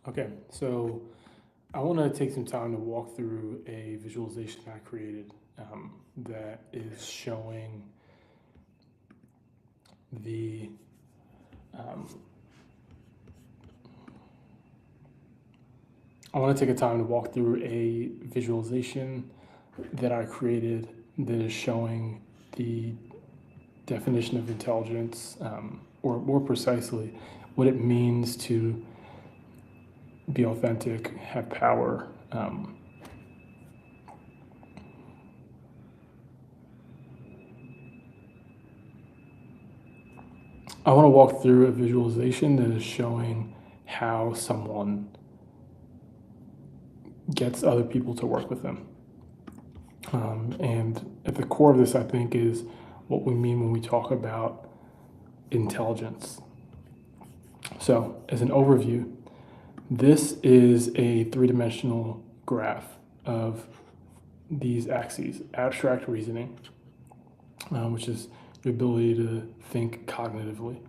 Okay, so I want to take some time to walk through a visualization I created that is showing the. Um, I want to take a time to walk through a visualization that I created that is showing the definition of intelligence, or more precisely, what it means to be authentic, have power. I want to walk through a visualization that is showing how someone gets other people to work with them. And at the core of this, I think, is what we mean when we talk about intelligence. So, as an overview, this is a three-dimensional graph of these axes: abstract reasoning, which is the ability to think cognitively;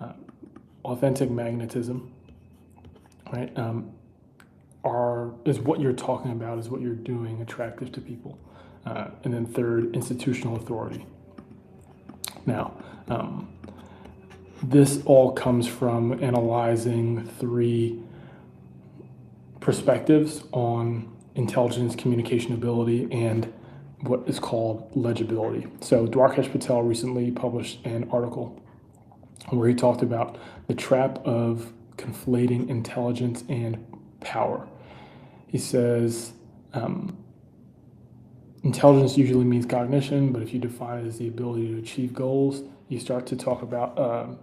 uh, authentic magnetism, right? Is what you're talking about, is what you're doing attractive to people. And then third, institutional authority. Now, this all comes from analyzing three perspectives on intelligence, communication ability, and what is called legibility. So Dwarkesh Patel recently published an article where he talked about the trap of conflating intelligence and power. He says intelligence usually means cognition, but if you define it as the ability to achieve goals, you start to talk about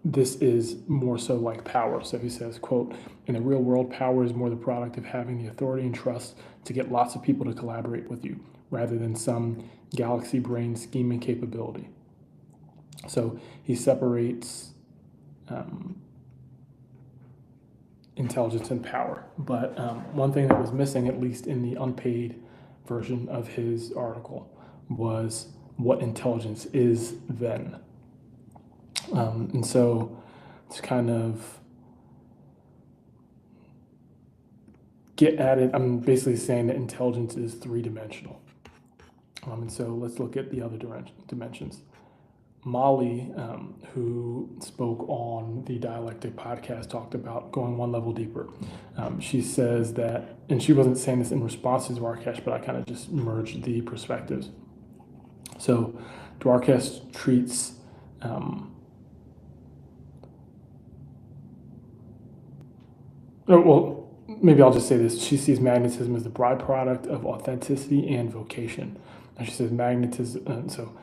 this is more so like power. So he says, quote, in the real world, power is more the product of having the authority and trust to get lots of people to collaborate with you rather than some galaxy brain scheming capability. So he separates intelligence and power. But one thing that was missing, at least in the unpaid version of his article, was what intelligence is then. And so to kind of get at it, I'm basically saying that intelligence is three-dimensional. And so let's look at the other dimensions. Molly, who spoke on the Dialectic podcast, talked about going one level deeper. She says that, and she wasn't saying this in response to Dwarkesh, but I kind of just merged the perspectives. So Dwarkesh treats maybe I'll just say this. She sees magnetism as the byproduct of authenticity and vocation. And she says magnetism, so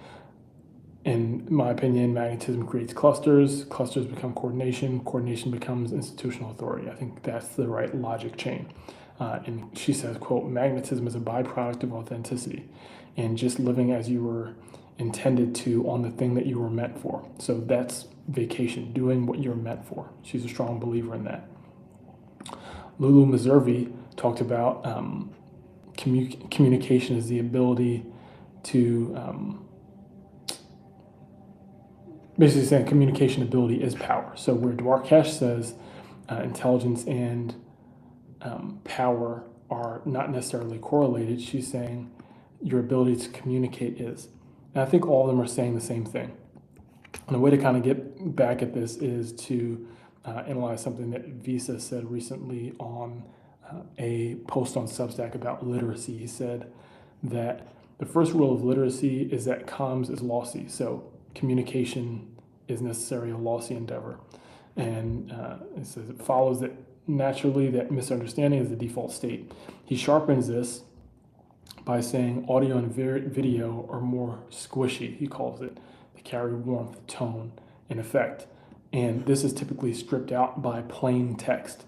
in my opinion, magnetism creates clusters, clusters become coordination, coordination becomes institutional authority. I think that's the right logic chain. And she says, quote, magnetism is a byproduct of authenticity and just living as you were intended to on the thing that you were meant for. So that's vacation, doing what you're meant for. She's a strong believer in that. Lulu Meservey talked about communication as the ability to basically saying communication ability is power. So where Dwarkesh says intelligence and power are not necessarily correlated, she's saying your ability to communicate is. And I think all of them are saying the same thing. And a way to kind of get back at this is to analyze something that Visa said recently on a post on Substack about literacy. He said that the first rule of literacy is that comms is lossy. So communication is necessarily a lossy endeavor. And it says it follows that naturally that misunderstanding is the default state. He sharpens this by saying audio and video are more squishy, he calls it. They carry warmth, tone, and effect. And this is typically stripped out by plain text.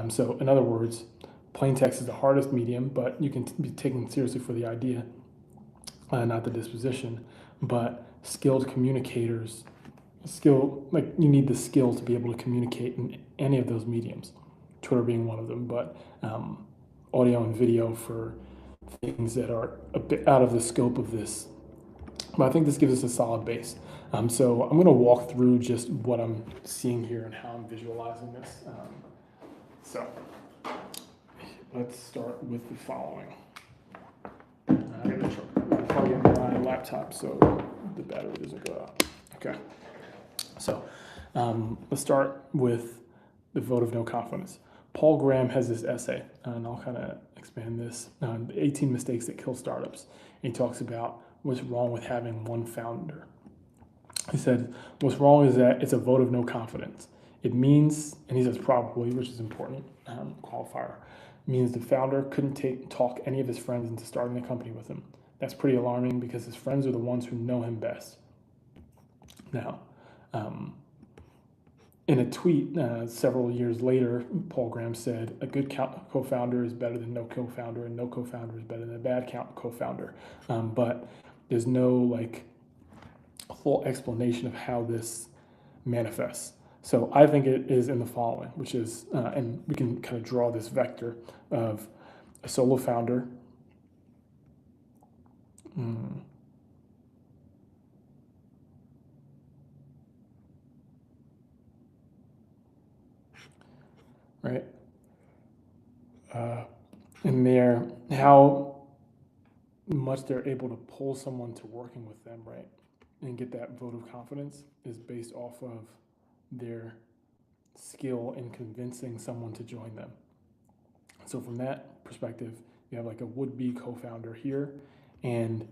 So in other words, plain text is the hardest medium, but you can be taken seriously for the idea, not the disposition. But skilled communicators, you need the skill to be able to communicate in any of those mediums, Twitter being one of them, but audio and video for things that are a bit out of the scope of this. But I think this gives us a solid base. So I'm going to walk through just what I'm seeing here and how I'm visualizing this. So let's start with the following. I'm going to plug in my laptop so the battery doesn't go out. Okay. So let's start with the vote of no confidence. Paul Graham has this essay, and I'll kind of expand this, 18 Mistakes That Kill Startups. And he talks about what's wrong with having one founder. He said, what's wrong is that it's a vote of no confidence. It means, and he says probably, which is important, qualifier, means the founder couldn't talk any of his friends into starting the company with him. That's pretty alarming because his friends are the ones who know him best. Now, in a tweet several years later, Paul Graham said, a good co-founder is better than no co-founder, and no co-founder is better than a bad co-founder. But there's no full explanation of how this manifests. So I think it is in the following, which is, and we can kind of draw this vector of a solo founder, right? And how much they're able to pull someone to working with them, right? And get that vote of confidence is based off of their skill in convincing someone to join them. So from that perspective, you have like a would-be co-founder here and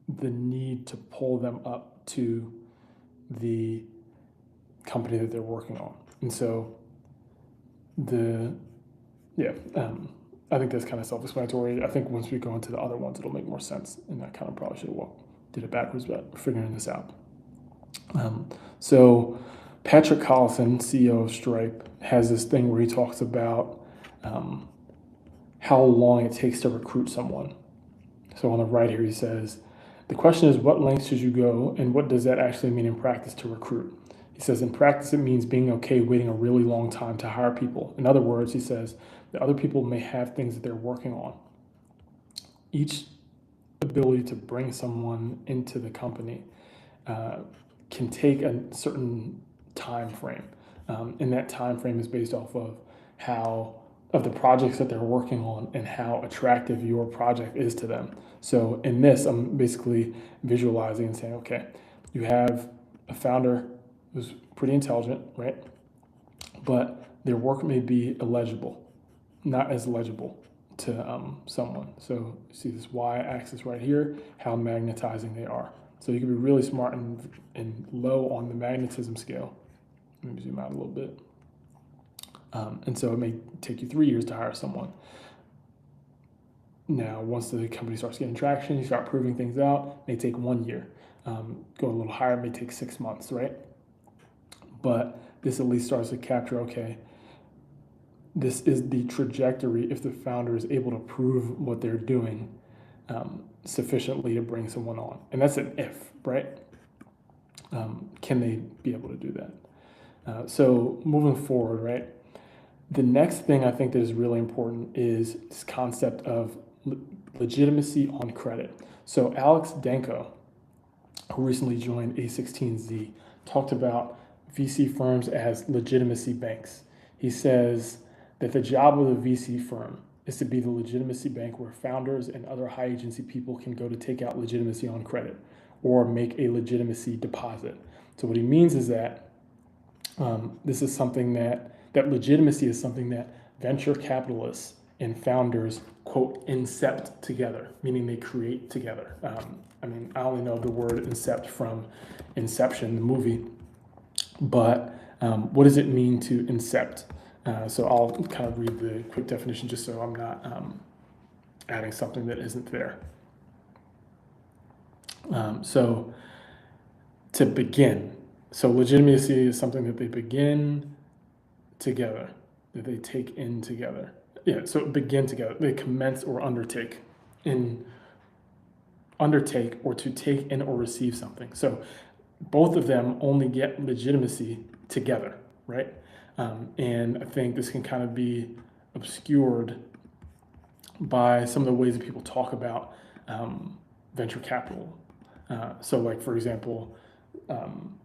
the need to pull them up to the company that they're working on. And so I think that's kind of self-explanatory. I think once we go into the other ones, it'll make more sense. And I kind of probably should have did it backwards, but figuring this out. So Patrick Collison, CEO of Stripe, has this thing where he talks about how long it takes to recruit someone. So on the right here, he says, the question is, what lengths should you go, and what does that actually mean in practice to recruit? He says, in practice, it means being okay waiting a really long time to hire people. In other words, he says, that other people may have things that they're working on. Each ability to bring someone into the company can take a certain time frame. And that time frame is based off of the projects that they're working on and how attractive your project is to them. So in this, I'm basically visualizing and saying, okay, you have a founder who's pretty intelligent, right? But their work may be illegible, not as legible to someone. So you see this y-axis right here, how magnetizing they are. So you can be really smart and low on the magnetism scale. Let me zoom out a little bit. And so it may take you 3 years to hire someone. Now, once the company starts getting traction, you start proving things out, it may take 1 year. Go a little higher, it may take 6 months, right? But this at least starts to capture, okay, this is the trajectory if the founder is able to prove what they're doing sufficiently to bring someone on. And that's an if, right? Can they be able to do that? So moving forward, right? The next thing I think that is really important is this concept of legitimacy on credit. So Alex Danko, who recently joined A16Z, talked about VC firms as legitimacy banks. He says that the job of the VC firm is to be the legitimacy bank where founders and other high agency people can go to take out legitimacy on credit or make a legitimacy deposit. So what he means is that this is something that legitimacy is something that venture capitalists and founders, quote, incept together, meaning they create together. I only know the word incept from Inception, the movie, but what does it mean to incept? So I'll kind of read the quick definition just so I'm not adding something that isn't there. So to begin, so legitimacy is something that they begin together, that they take in together. Yeah, so begin together. They commence or undertake. Undertake or to take in or receive something. So both of them only get legitimacy together, right? And I think this can kind of be obscured by some of the ways that people talk about venture capital. So like, for example,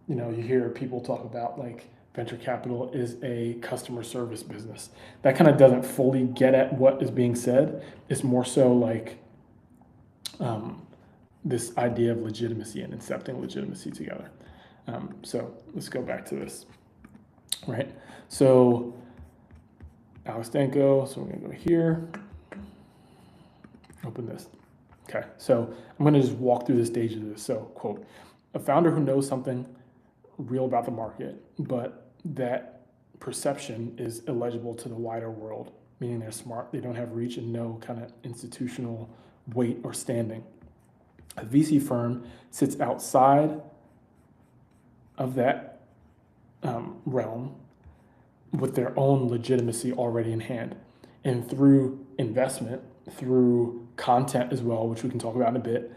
you hear people talk about like venture capital is a customer service business. That kind of doesn't fully get at what is being said. It's more so like this idea of legitimacy and incepting legitimacy together. So let's go back to this, right? So Alex Danko, so we're gonna go here, open this. Okay, so I'm gonna just walk through the stages of this. So quote, a founder who knows something real about the market, but that perception is illegible to the wider world, meaning they're smart, they don't have reach and no kind of institutional weight or standing. A VC firm sits outside of that realm with their own legitimacy already in hand. And through investment, through content as well, which we can talk about in a bit,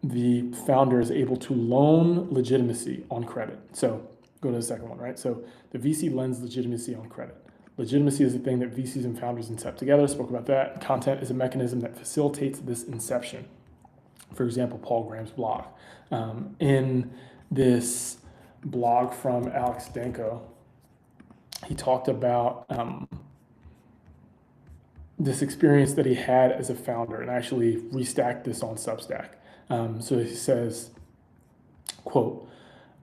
the founder is able to loan legitimacy on credit. So go to the second one, right? So the VC lends legitimacy on credit. Legitimacy is the thing that VCs and founders incept together. Spoke about that. Content is a mechanism that facilitates this inception. For example, Paul Graham's blog. In this blog from Alex Danko, he talked about this experience that he had as a founder, and actually restacked this on Substack. So he says, quote,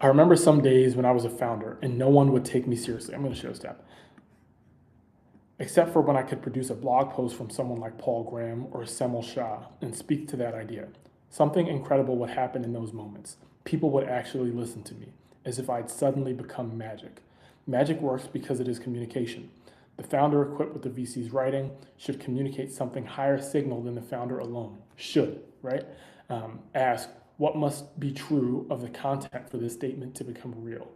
I remember some days when I was a founder and no one would take me seriously. I'm going to show step. Except for when I could produce a blog post from someone like Paul Graham or Semel Shah and speak to that idea. Something incredible would happen in those moments. People would actually listen to me, as if I'd suddenly become magic. Magic works because it is communication. The founder equipped with the VC's writing should communicate something higher signal than the founder alone. Should, right? Ask, what must be true of the content for this statement to become real?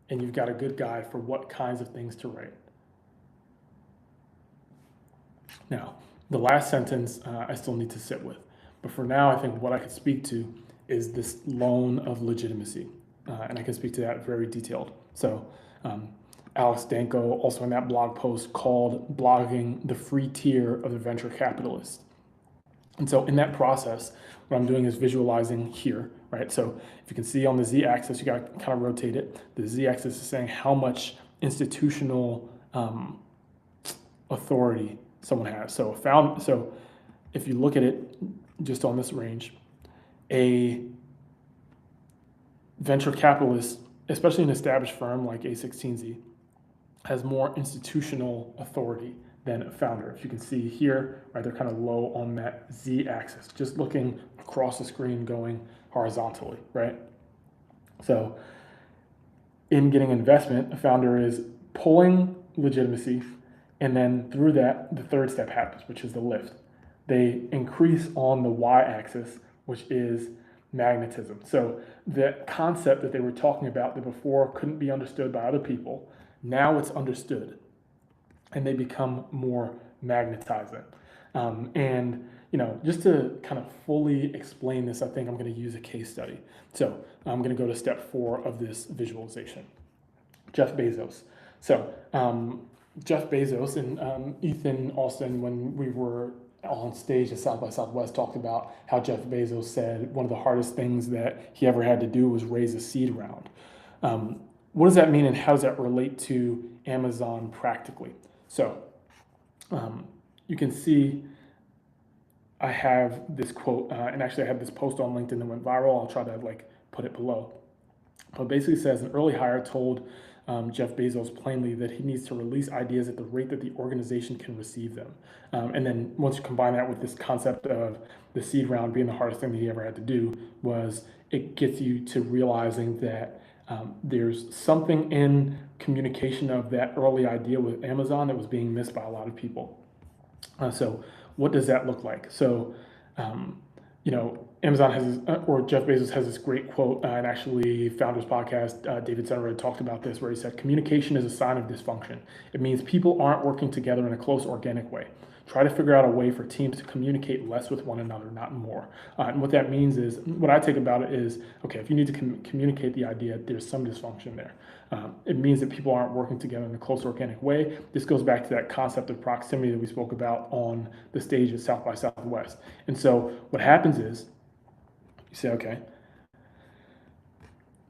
And you've got a good guide for what kinds of things to write. Now, the last sentence I still need to sit with. But for now, I think what I could speak to is this loan of legitimacy. And I can speak to that very detailed. So Alex Danko, also in that blog post, called blogging the free tier of the venture capitalist. And so in that process, what I'm doing is visualizing here, right? So if you can see on the z-axis, you got to kind of rotate it. The z-axis is saying how much institutional authority someone has. So if you look at it just on this range, a venture capitalist, especially an established firm like A16Z, has more institutional authority than a founder. If you can see here, right, they're kind of low on that z-axis, just looking across the screen going horizontally, right? So in getting investment, a founder is pulling legitimacy, and then through that, the third step happens, which is the lift. They increase on the y-axis, which is magnetism. So the concept that they were talking about that before couldn't be understood by other people, now it's understood, and they become more magnetizing. And just to kind of fully explain this, I think I'm going to use a case study. So I'm going to go to step 4 of this visualization. Jeff Bezos. So Jeff Bezos and Ethan Austin, when we were on stage at South by Southwest, talked about how Jeff Bezos said one of the hardest things that he ever had to do was raise a seed round. What does that mean, and how does that relate to Amazon practically? So you can see I have this quote, and actually I have this post on LinkedIn that went viral. I'll try to put it below. But it basically says an early hire told Jeff Bezos plainly that he needs to release ideas at the rate that the organization can receive them. And then once you combine that with this concept of the seed round being the hardest thing that he ever had to do, was it gets you to realizing that there's something in communication of that early idea with Amazon that was being missed by a lot of people. So what does that look like? So, Amazon has, or Jeff Bezos has this great quote, and actually Founders Podcast, David Senra talked about this, where he said, communication is a sign of dysfunction. It means people aren't working together in a close, organic way. Try to figure out a way for teams to communicate less with one another, not more. And what that means is, what I take about it is, okay, if you need to communicate the idea, there's some dysfunction there. It means that people aren't working together in a close, organic way. This goes back to that concept of proximity that we spoke about on the stage at South by Southwest. And so what happens is, you say, okay,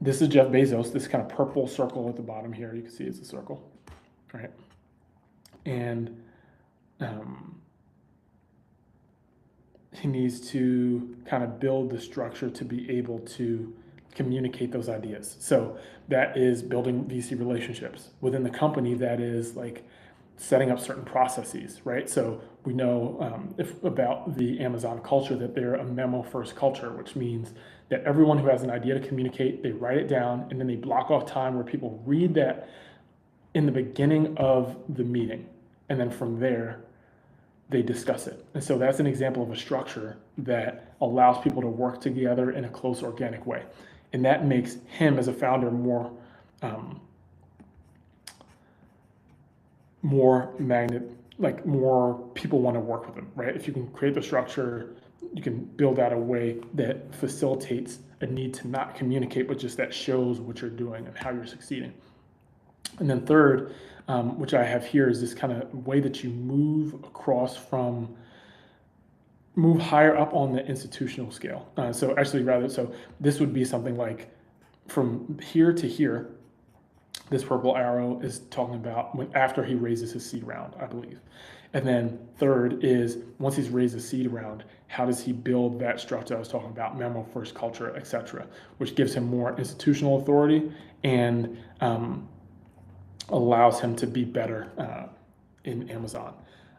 This is Jeff Bezos, this kind of purple circle at the bottom here. You can see it's a circle, right? And he needs to kind of build the structure to be able to communicate those ideas. So that is building VC relationships within the company. That is like setting up certain processes, right? So we know about the Amazon culture that they're a memo first culture, which means that everyone who has an idea to communicate, they write it down and then they block off time where people read that in the beginning of the meeting. And then from there, they discuss it. And so that's an example of a structure that allows people to work together in a close, organic way. And that makes him as a founder more more people want to work with him, right? If you can create the structure, you can build out a way that facilitates a need to not communicate, but just that shows what you're doing and how you're succeeding. And then third, which I have here, is this kind of way that you move higher up on the institutional scale. So this would be something like from here to here. This purple arrow is talking about after he raises his seed round, I believe. And then third is once he's raised a seed round, how does he build that structure I was talking about, memo first culture, etc., which gives him more institutional authority and allows him to be better in Amazon.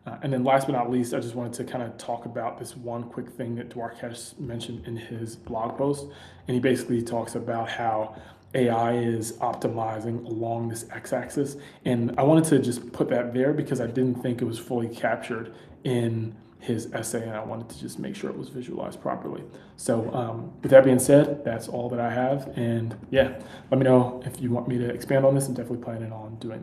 And then last but not least, I just wanted to kind of talk about this one quick thing that Dwarkesh mentioned in his blog post. And he basically talks about how AI is optimizing along this x-axis. And I wanted to just put that there because I didn't think it was fully captured in his essay, and I wanted to just make sure it was visualized properly. So with that being said, that's all that I have. And yeah, let me know if you want me to expand on this. I'm definitely planning on doing